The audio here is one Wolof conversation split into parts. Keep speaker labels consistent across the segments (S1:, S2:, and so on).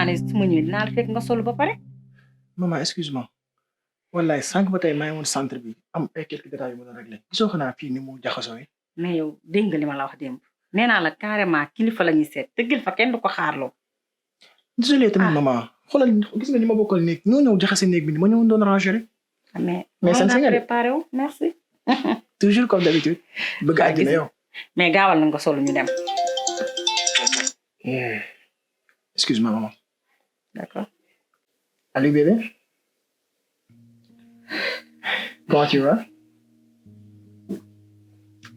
S1: naa ne su ma ñëwee dinaa la fekk nga solu ba pare.
S2: maman excuse-moi wallaay sànq ba tey maa ngi woon centre bi am ay quelques détails yu ma doon réglé gisoo xanaa fii ni mu jaxasoo yi.
S1: mais yow dégg nga li ma la wax démb nee naa la carrément kilifa la ñuy seet tëggil fa kenn du ko xaarloo.
S2: désolé tamit maman xoolal gis nga ni ma bokkal néeg ñoo ñëw jaxase néeg bi ni ma ñëwoon doon ranger rek.
S1: mais sant nga préparé wu merci.
S2: toujours comme d'habitude. bëgg àddina yow.
S1: mais gaawal na nga solu ñu dem.
S2: excuse-moi maman.
S1: d'accord.
S2: Allô bébé. Comment tu vas?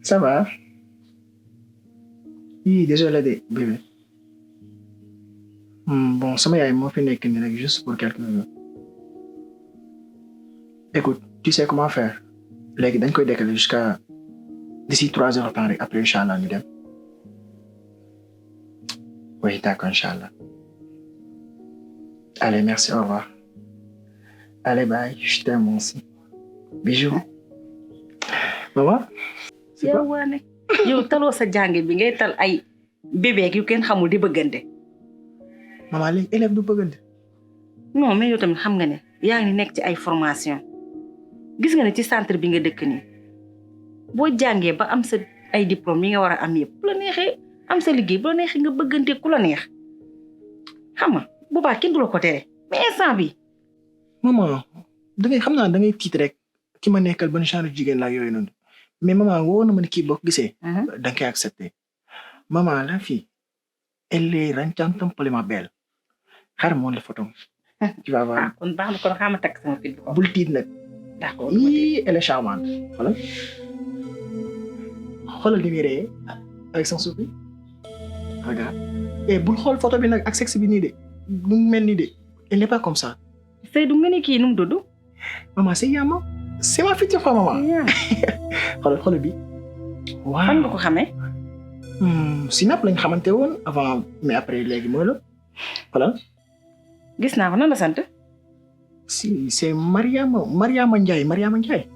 S2: Ça va? Oui, désolé bébé. Bon, sama yaay moo fi nekk nii rek juste pour quelques minutes. Écoute, tu sais comment faire? Léegi dañ koy décaler jusqu'à d'ici 3 heures de temps rek après inchallah ñu dem. Oui, d'accord, inchallah. Allez, merci, au revoir. Allez, bye, je t'aime aussi. Bisous. Maman? C'est quoi?
S1: Waane yow taloo sa jàng bi ngay tal ay bébé yu kenn xamul di bëggante.
S2: Maman léegi élève du bëggante.
S1: non mais yow tamit xam nga ne yaa ngi nekk ci ay formation gis nga ne ci centre bi nga dëkk nii boo jàngee ba am sa ay diplôme yi nga war a am yëpp bu la neexee am sa liggéey bu la neexee nga bëggante ku la neex xam nga boobaa kenn du la ko tere mais instant bi
S2: maman dangay xam naa dangay tiit rek ki ma nekkal ban genre jigéen laa yooyu noonu mais maman woo na ma ne kii boo ko gisee. da nga koy accepté. maman la fille elle est rancantamplement belle xaaral moon la photo tu vas voir.
S1: kon baax na kon xaama takk sama fit bi ko.
S2: bul tiit nag.
S1: d'accord
S2: oui elle est charmante xoolal xoolal li muy ree avec son sourire regarde et bul xool photo bi nag ak sexe bi nii de nu mu mel nii de elle n'est pas comme ça.
S1: Seydou nga ne kii nu mu dudd.
S2: maman c'est Yama c'est ma future femme maman. xoolal bi. waaw
S1: fan nga ko xamee.
S2: Sinap lañ xamante woon avant mais après léegi mooy la xoolal.
S1: gis naa ko nan la sant.
S2: si c'est Mariama Ndiaye.
S1: Mariama Ndiaye.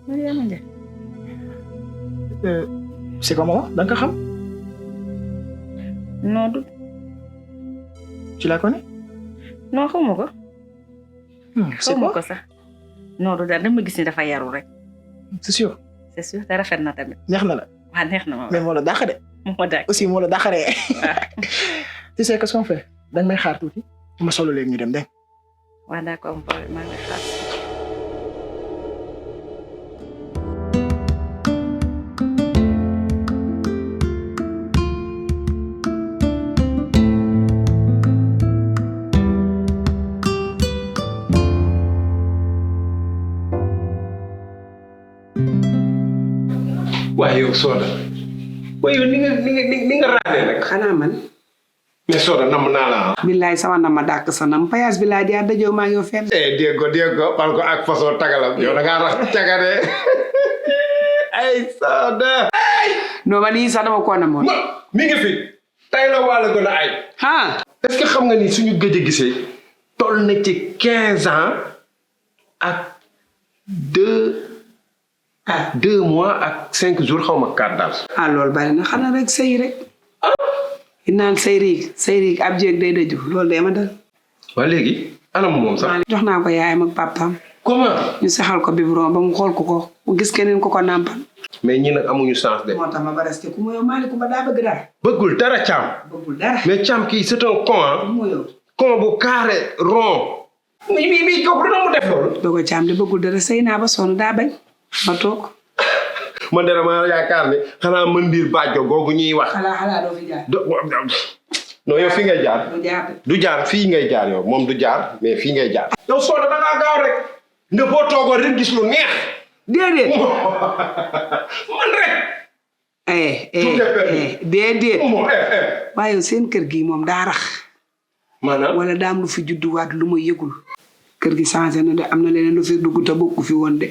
S2: c'est comment da nga ko xam.
S1: non du.
S2: tu la connais.
S1: non xawma ko.
S2: c'est quoi
S1: xawma ko sax. non du daal dama gis ni dafa yaru rek.
S2: c'est sûr.
S1: c'est sûr te rafet na tamit.
S2: neex na la.
S1: waaw neex na ma.
S2: mais moo la dàq de.
S1: moo dàq
S2: aussi moo la dàqaree. tu sais qu'est-ce qu'on fait danga may xaar tuuti ma solo léegi ñu dem dégg.
S1: waaw d'accord maa ngi xaar.
S3: waaye yow Soda waaye yow ni nga raadee nag.
S4: xanaa man.
S3: mais Soda nam naa la ah.
S4: billaay sama nam ma dàq sa nam payaas bi laa jaar dajoo maa ngi yow fenn.
S3: dégg ko parce que ak façon tagalam yow da ngaa rax cagade ay Soda.
S4: non man yii sax dama ko namoon.
S3: mi ngi fi tey la wàll gën a ay. est-ce que xam nga ni suñu gëj a gisee toll na ci 15 ans ak 2 mois ak 5 jours xaw ma 4 daal.
S4: loolu bari na xanaa rek sëy rek. naan sëy riig ab jéeg day dëju loolu day ma dal.
S3: waa léegi anam moom sax.
S4: jox naa ko yaayam ak papaam.
S3: comment.
S4: ñu saxal ko biberon ba mu xool ko mu gis keneen ko nàmpal.
S3: mais ñi nag amuñu chance de.
S4: moo tax ma ba resté ku mu yow Malick ba daa bëgg dara.
S3: bëggul dara Thiam.
S4: bëggul dara.
S3: mais Thiam kii c'est un con ah.
S4: mu yow.
S3: con bu carré rond. mi kooku dina mu def loolu.
S4: dogo Thiam de bëggul dara sëy naa ba sonn daa bañ ma toog.
S3: man dara ma yaakaar ne xanaa mën ndiir bàjjo googu ñuy wax.
S4: xalaa doo fi jaar.
S3: non yow fii ngay jaar.
S4: du jaar
S3: fii ngay jaar yow moom du jaar mais fii ngay jaar. yow Soda da ngaa gaaw rek. nga boo toogoon rek gis lu neex.
S4: déedéet.
S3: man rek.
S4: déedéet. waaye seen kër gi moom daa rax.
S3: maanaam
S4: wala daam lu fi judduwaat lu ma yëgul. kër gi changé na de am na leneen lu fi dugg te bokku fi woon de.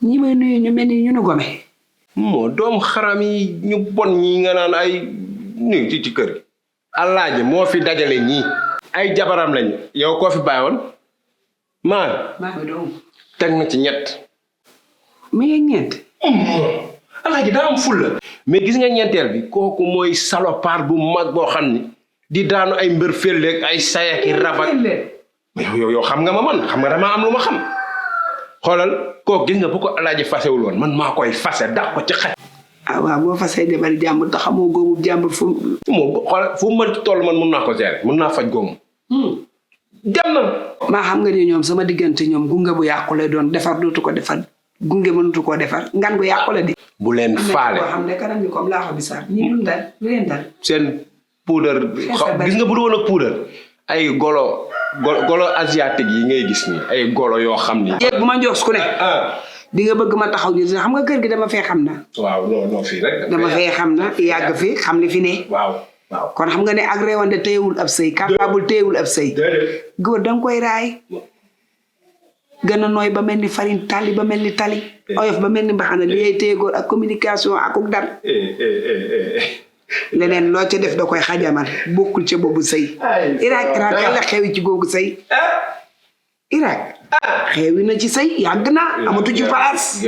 S4: ñi may nuyu ñu mel ni ñu nu gome.
S3: moo doom xaram yi ñu bon ñi nga naan ay ñu ci kër gi. Alaaji moo fi dajale ñii. ay jabaram lañu. yow koo fi bàyyi woon. maa
S4: ngi doon.
S3: teg na ci ñett.
S4: mi ngi ñeent.
S3: Alaaji daa am fulla. mais gis nga ñeenteel bi kooku mooy salopard bu mag boo xam ni di daanu ay mbër felleeg ay sayaki rabat yow xam nga ma man xam nga dama am lu ma xam xoolal koo gis nga bu ko alaaji fasewul woon man maa koy fase dax ko ci xaj
S4: ah waaw boo fasee jabar jàmbur te xamoo góobu jàmbur fu
S3: moom xoolal fu mu mën toll man mun naa ko gérer mun naa faj góomu dem na
S4: maa xam nga ni ñoom sama diggante ñoom gunge bu yàqu lay doon defar dootu ko defar gunge mënutu koo defar ngan gu yàqu la di
S3: bu leen faale
S4: xam ne kanam ni comme laaxo bi sax ñi lu dal lu leen dal
S3: seen puudar gis nga bu du woon ak puudar ay golo asiatique yi ngay gis ni ay golo yoo xam ni
S4: jeeg bu ma njoos ku ne di nga bëgg ma taxaw ñu xam nga kër gi dama fee xam na
S3: waaw non fii rek
S4: dama fee xam na yàgg fi xam li fi ne
S3: waaw
S4: kon xam nga ne ak réewande téyewul ab sëy capable téyewul ab sëy góor danga koy raay gën a nooy ba mel ni farine tali ba mel ni tali oyof ba mel ni mbaxana li ngay téye góor ak communication akuk dar leneen loo ca def da koy xajamal bokkul ca boobu sëy Irak kan la xewi ci googu sëy Irak xewi na ci sëy yàgg na amatu ci place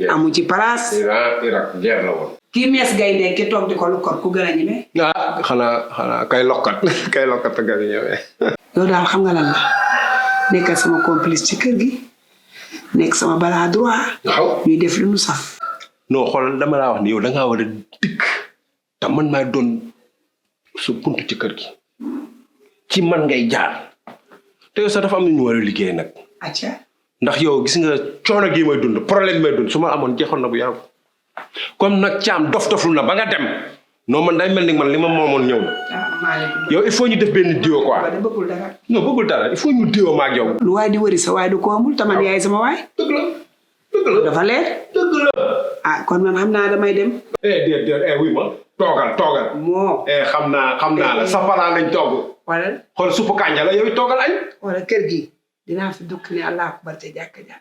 S4: amu ci place
S3: Irak guerre la woon
S4: kii mees gaynde ki toog di ko lukkot ku gën a ñeme
S3: xanaa kay lokkat a gën a ñeme
S4: yow daal xam nga lan la nekkal sama complice ci kër gi nekk sama balaa droit ñuy def lu nu saf
S3: non xoolal dama laa wax ni yow da ngaa war a dikk te man maay doon su buntu ci kër gi ci man ngay jaar te yow sax dafa am na ñu war a liggéey nag
S4: acca
S3: ndax yow gis nga coono gi may dund problème may dund su ma amoon jeexoon na bu yàgg comme nag caam dof-doflu na ba nga dem non man day mel ni man li ma moomoon ñëw na yow il faut ñu def benn diwo quoi
S4: bëggul dara
S3: non bëggul dara il faut ñu diwo ma ak yow
S4: lu waay di wëri sa waay du ko amul taman yaay sama waay
S3: dëgg la
S4: dafa leer
S3: dëgg la
S4: ah kon man xam naa damay dem
S3: déet wuy ma toogal
S4: moo
S3: xam naa la sa palaan lañ togg
S4: wala
S3: xool suppu kànja la yow toogal añ
S4: wala kër gi dinaa fi dukk ni allah akbar ca jàkka ja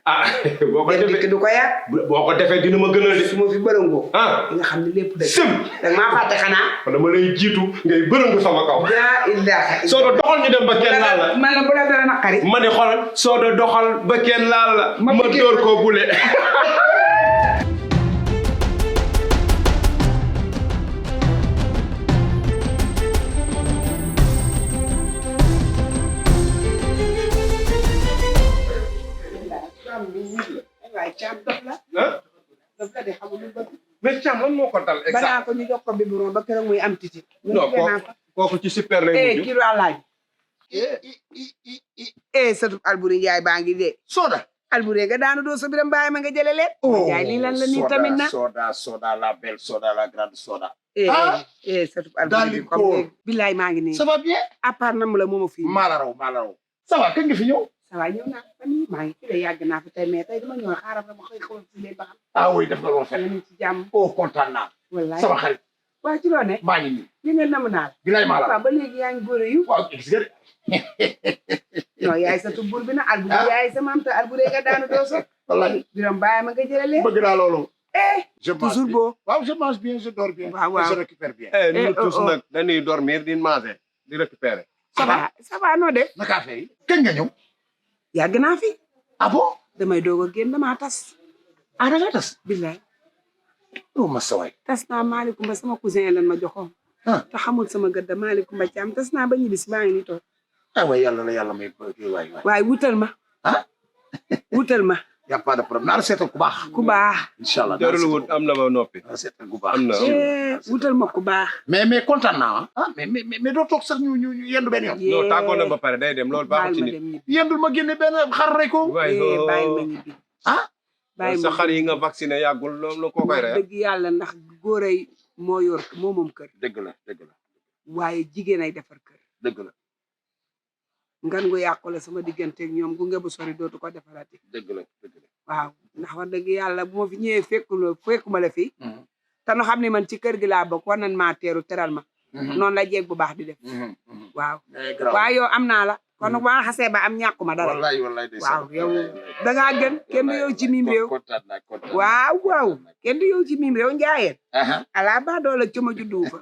S3: boo ko defee
S4: du ko yàq
S3: boo ko defee dina ma gënal de
S4: su ma fi bërëngoo
S3: di
S4: nga xam ne lépp dëgg
S3: sëm
S4: danga maa fàtte xanaa
S3: kon dama lay jiitu ngay bërëngu sama kaw
S4: yaa illaaha
S3: soo do doxal ñu dem ba kenn laal la
S4: man la bu la dara naqari
S3: ma ne xoolal soo do doxal ba kenn laal la ma dóor ko bule
S4: waaye caam dof la de xamul lu bëgg
S3: mais Thiam lan moo ko dal exact
S4: balaa ko ñu jox ko biberon ba keroog muy am titi
S3: non kooku ci super lay mujj
S4: kii laaj sëtu Alboury Ndiaye baa ngi dee
S2: soda
S4: Alboury nga daanu doo sa biram bàyyi ma nga jële leen Ndiaye lii lan la nii tamit na
S2: soda la belle soda la grande soda
S4: sëtu Alboury comme billaay maa ngi nii
S2: ça va bien
S4: à part nam la mooma fii
S2: maa la raw ça va kañ nga fi ñëw
S4: ça va ñëw naa fan yii maa ngi fi de yàgg naa fi tey mais tey dama ñëw xaaral dama xëy xaw si leen ba xam
S2: oui def nga loo fekk
S4: ñu ci jàmm
S2: kontaan naa
S4: wallaay
S2: sama xarit
S4: waa ci loo ne
S2: maa ngi nii
S4: li ngeen nam naa la
S2: bilaay maa la
S4: waaw ba léegi yaa ngi góor yu
S2: waaw gis nga
S4: non yaay sa tubbur bi na Alboury yaay sa maam te Alboury nga daanu doo so
S2: wallaay
S4: biram bàyyi ma nga jële leen
S2: bëgg naa loolu je mange
S4: toujours beau
S2: waaw je mange bien je dors bien
S4: waaw
S2: je récupère bien
S3: nous tous nag dañuy dormir di manger di récupérer
S4: ça va noo def
S2: naka affaire yi kañ nga ñëw
S4: yàgg naa fi
S2: ah bon
S4: damay doog a génn damaa tas
S2: da nga tas
S4: billaay
S2: ma saway
S4: tas naa Malicoum ba sama cousin lan ma joxoon te xamul sama gëdda Malicoum ba Thiam tas naa ba ñibbi si maa ngi nii toog
S2: waay yàlla la yàlla may waay
S4: waaye wutal ma wutal ma
S2: y a pas de problème naa la seetal ku baax
S4: ku baax
S3: inshallah jarul wut am na ma noppi
S2: naa la seetal ku baax
S3: am na
S4: wutal ma ku baax
S2: mais kontaan naa mais doo toog sax ñu yendu benn yoon
S3: non tàggoo na ba pare day dem loolu baaxul ci nit
S2: yendul ma génne benn xar rey ko
S4: bàyyi ma ñibbi bàyyi
S3: sa xar yi nga vacciné yàggul loolu koo koy rey
S4: dëgg yàlla ndax góor ay moo yor moo moom kër
S2: dëgg la
S4: waaye jigéen ay defar kër
S2: dëgg la
S4: ngan gu yàqule sama digganteeg ñoom gunge bu sori dootu ko defarati
S2: dëgg la
S4: waaw ndax wax dëgg yàlla bu ma fi ñëwee fekkuma la fi te nu xam ne man ci kër gi laa bokk war nañ maa teeru teral ma noonu la jeeg bu baax di def waaw waaye yow am naa la kon nag ba xasee ba am ñàkkuma dara
S2: wallaay
S4: waaw yow da ngaa gën kenn du yow ci mim réew waaw kenn du yow ci mim réew njaayeen ala ba doola coma juddu fa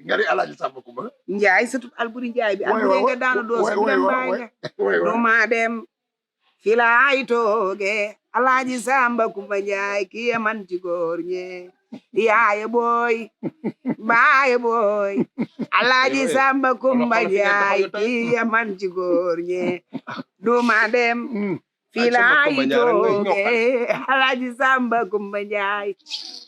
S2: nga di alaaji Samba Kumba
S4: njaay surtout Alboury Njaay bi Alboury nga daana doosu bi dem baay nga du ma dem fi laay tooge Alaaji Samba Kumba Njaay kii ya man ci góor ñe yaaye booy baaye booy Alaaji Samba Kumba Njaay kii ya man ci góor ñe duma dem fii laay tooge Alaaji Samba Kumba Njaay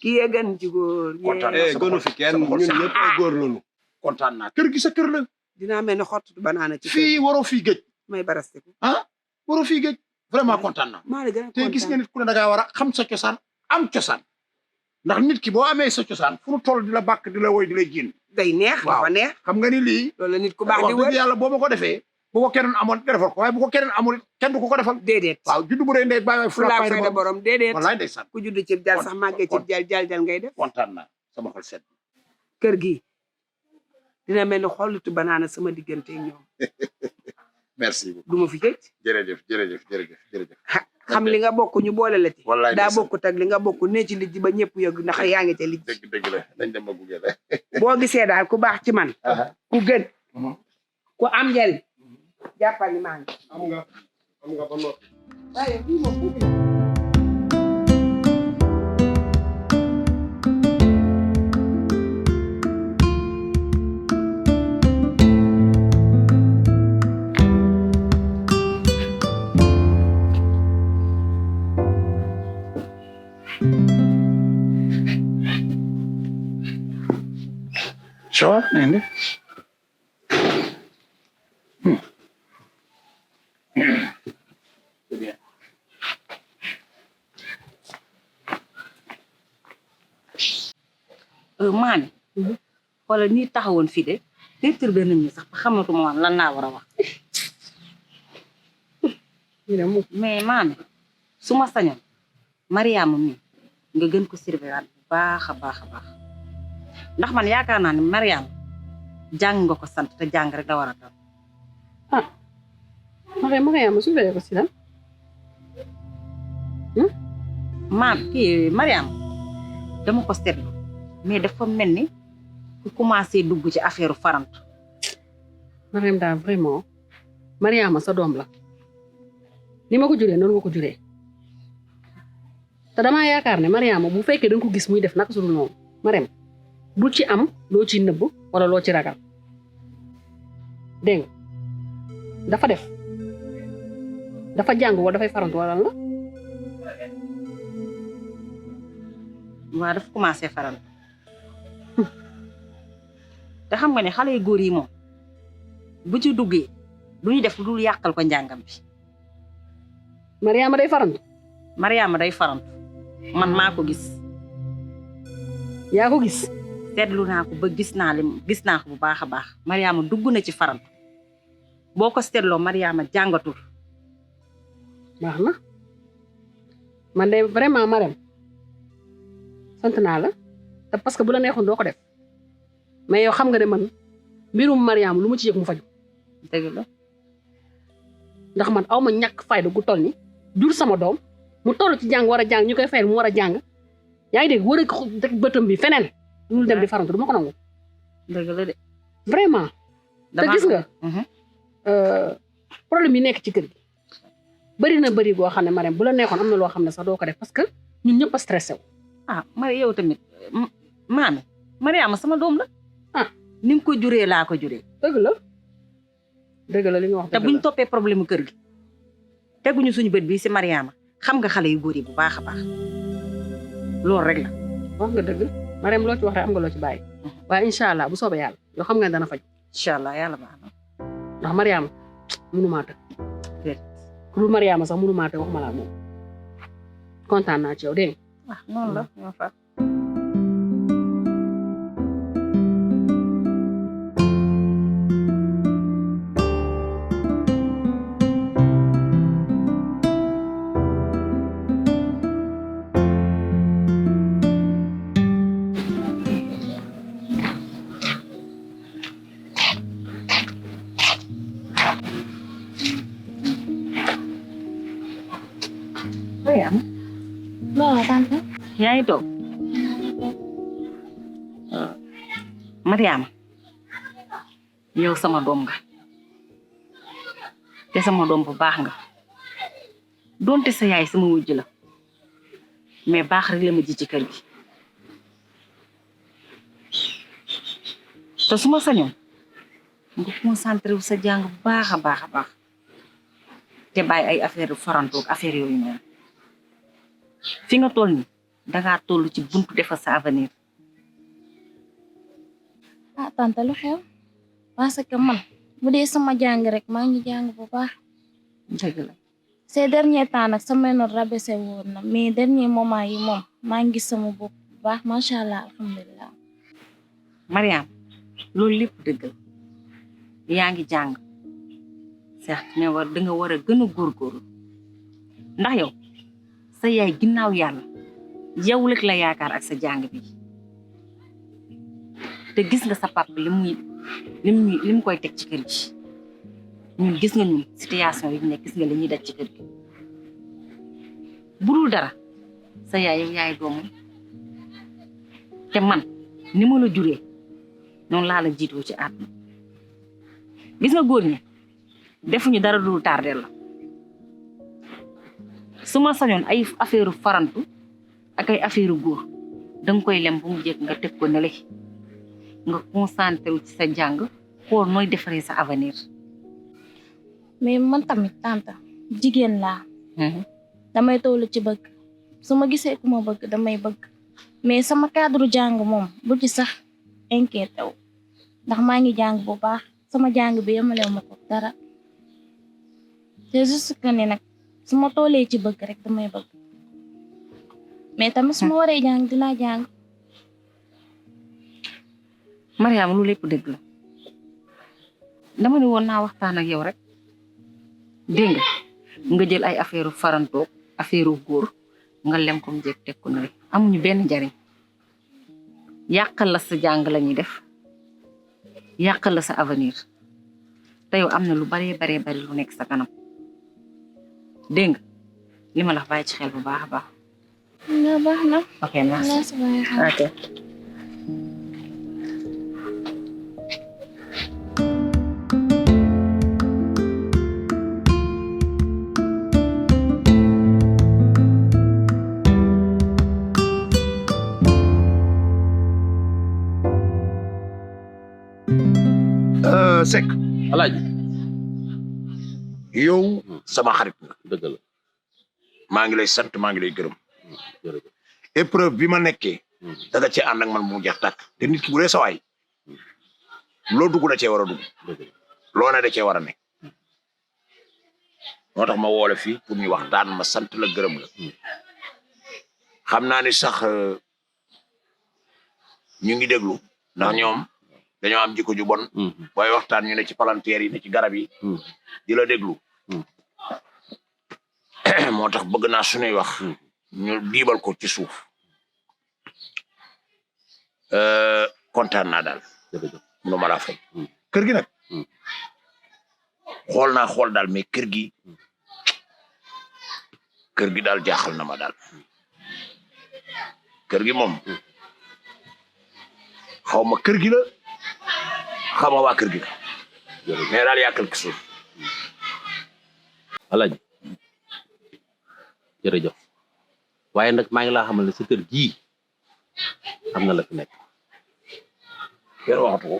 S4: kii ya gën ci góor ñe
S3: gënu fi kenn ñun ñëpp ay góor lañu
S5: kontaan naa kër gi sa kër la
S4: dinaa mel ni xottu banaana ci
S5: fii waroo fii géej
S4: may barastiku
S5: waroo fii géej vraiment kontaan naa
S4: maa la gën a
S5: te gis nga nit ku ne da ngaa war a xam sa cosaan am cosaan ndax nit ki boo amee sa cosaan fu nu toll di la bàkk di la woy di la jiin
S4: day neex dafa neex
S5: xam nga ni lii
S4: loolu la nit ku baax di
S5: wax
S4: wër
S5: dëgg yàlla boo ma ko defee bu ko keneen amoon nga defal ko waaye bu ko keneen amul kenn du ko defal
S4: déedéet
S5: waaw juddu bu dee ndey bàyyi waay
S4: fulaa fayda borom déedéet
S5: wallaay ndeysaan
S4: ku judd ci jal sax màggee ci jal ngay def
S5: kontaan naa sama xol set
S4: kër gi dina mel ni xollitu banaana sama diggante ak ñoom
S5: merci beaucoup
S4: du ma fi jëj
S5: jërëjëf jërëjëf jërëjëf jërëjëf
S4: xam li nga bokk ñu boole la ci
S5: wallaay
S4: daa bokkut ak li nga bokk ne ci lijji ba ñëpp yëg ndax yaa ngi ca lijji
S5: dëgg la dañ dem ba gunge la
S4: boo gisee daal ku baax ci man ku gën ku am njëriñ jàppal ni maa ngi
S3: am nga ba noppi
S4: waaye fii moom tuuti
S5: ça va na ngeen def c'est bien
S1: maami xoolal nii taxawoon fii de perturbé nañ ñu sax ba xamatuma woon lan laa war a wax mais maami su ma sañoon Mariama mi nga gën ko surveiller bu baax a baax a baax ndax man yaakaar naa ne Mariama jàng nga ko sant te jàng rek la war a taw
S6: Mariama surveiller ko si lan
S1: Mariama dama ko seetlu mais dafa mel ni ku commencé dugg ci affaire farant
S6: Mariam daal vraiment Mariama sa doom la ni ma ko juree noonu nga ko juree te damaa yaakaar ne Mariama bu fekkee danga ko gis muy def naka su dul noonu Mariam bul ci am loo ci nëbb wala loo ci ragal dégg nga dafa jàng wala dafay farantu wala lan la
S1: waaw dafa commencé farantu te xam nga ne xale yu góor yi moom bu ci duggee du ñu def lu dul yàqal ko njàngam bi
S6: Mariama day farantu
S1: Mariama day farantu man maa ko gis
S6: yaa ko gis
S1: seetlu naa ko ba gis naa ko bu baax a baax Mariama dugg na ci farantu boo ko seetloo Mariama jàngatul
S6: baax na man de vraiment Mariam sant naa la te parce que bu la neexoon doo ko def mais yow xam nga ne man mbirum Mariama lu ma ci yëg mu faju
S1: dëgg la
S6: ndax man aw ma ñàkk fayda gu toll ni jur sama doom mu toll ci jàng war a jàng ñu koy fayal mu war a jàng yaa ngi dégg war a teg bëtam bi feneen lu dem di farantu du ma ko nangu
S1: dëgg la de
S6: vraiment te gis nga problème yi nekk ci kër gi bëri na bëri goo xam ne Mariam bu la neexoon am na loo xam ne sax doo ko def parce que ñun ñëpp a stressé wu
S1: Mari yow tamit maami Mariama sama doom la ni nga ko juree laa ko juree
S6: dëgg la li nga wax
S1: te buñ toppee problème kër gi teguñu suñu bët bii si Mariama xam nga xale yu góor yi bu baax a baax loolu rek la
S6: wax nga dëgg Mariam loo ci wax rek am nga loo ci bàyyi waaye incha allah bu soobee yàlla yoo xam nga dana faj
S1: incha allah yàlla baax na
S6: ndax Mariama mënumaa tëg ku dul Mariama sax mënumaa tëg wax ma laa moom kontaan naa ci yow dégg nga
S1: noonu la ñoo fa yaa ngi toog Mariama yow sama doom nga te sama doom bu baax nga donte sa yaay sama wujj la mais baax rek la ma ji ci kër gi te su ma sañoon nga concentré wu sa jàng bu baax a baax te bàyyi ay affaire farantoog affaire yooyu noonu fi nga toll ni dangaa toll ci buntu defar sa avenir.
S7: ah tante lu xew parce que man bu dee sama jàng rek maa ngi jàng bu baax
S1: dëgg la
S7: ces derniers temps nag sama note rabaissé woon na mais dernier moment yi moom maa ngi gis sama bopp bu baax macha allah alhamdulilah.
S1: Mariam loolu lépp dëgg la yaa ngi jàng certes mais danga war a gën a góorgóorlu ndax yow sa yaay ginnaaw yàlla yow rek la yaakaar ak sa jàng bi te gis nga sa papa li mu koy teg ci kër gi ñun gis nga ñun situation yi nekk gis nga li ñuy daj ci kër gi bu dul dara sa yaay yow yaay doomam te man ni ma la juree noonu laa la jiitoo ci àdduna gis nga góor ñi defuñu dara dul tardel la su ma sañoon ay affaire farantu ak ay affaire góor danga koy lem bu mu jekk nga teg ko nele nga concentré wu ci sa jàng xool nooy defaree sa avenir.
S7: mais man tamit tante jigéen laa damay toll ci bëgg su ma gisee ku ma bëgg damay bëgg mais sama cadre jàng moom bu ci sax inquiété wu ndax maa ngi jàng bu baax sama jàng bi yemalew ma ko dara c'est juste que ni nag su ma tollee ci bëgg rek damay bëgg mais tamit su ma waree jàng dinaa jàng.
S1: Mariam lu lépp dëgg la dama ne woon naa waxtaan ak yow rek dégg nga jël ay affaire farantoog affaire góor nga lem ko mu jekk teg ko na rek amuñu benn njariñ yàqal la sa jàng la ñuy def yàqal la sa avenir te yow am na lu bari lu nekk sa kanam dégg nga li ma la bàyyi ci xel bu baax a baax.
S7: nga baax na.
S1: ok merci. ok.
S5: Seck
S8: Alaaji
S5: yow sama xarit nga
S8: dëgg la
S5: maa ngi lay sant maa ngi lay gërëm
S8: jërëjëf
S5: épreuve bi ma nekkee da nga cee ànd ak man mu jeex tàkk te nit ki bu dee sa waay loo dugg da cee war a dugg loo ne da cee war a nekk moo tax ma woole fii pour ñu waxtaan ma sant la gërëm la xam naa ni sax ñu ngi déglu ndax ñoom dañoo am jikko ju bon booy waxtaan ñu ne ci palanteer yi ne ci garab yi di la déglu moo tax bëgg naa suñuy wax ñu diibal ko ci suuf kontaan naa daal mënu ma laa fay kër gi nag xool naa xool daal mais kër gi daal jaaxal na ma daal kër gi moom xaw ma kër gi la xaw ma waa kër gi la mais daal yàkkal ki suuf
S8: Alaaji jërëjëf waaye nag maa ngi laa xamal ne sa kër gii am na la fi nekk
S5: kenn waxatu ko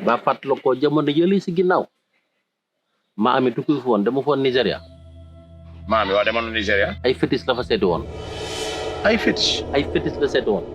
S8: ba fàttala ko jamono yële si ginnaaw maa ami tukki fi woon dama foon Nigéria
S5: maami waa demoon Nigéria
S8: ay fétis la fa seeti woon
S5: ay fétiche
S8: ay fétis la seeti woon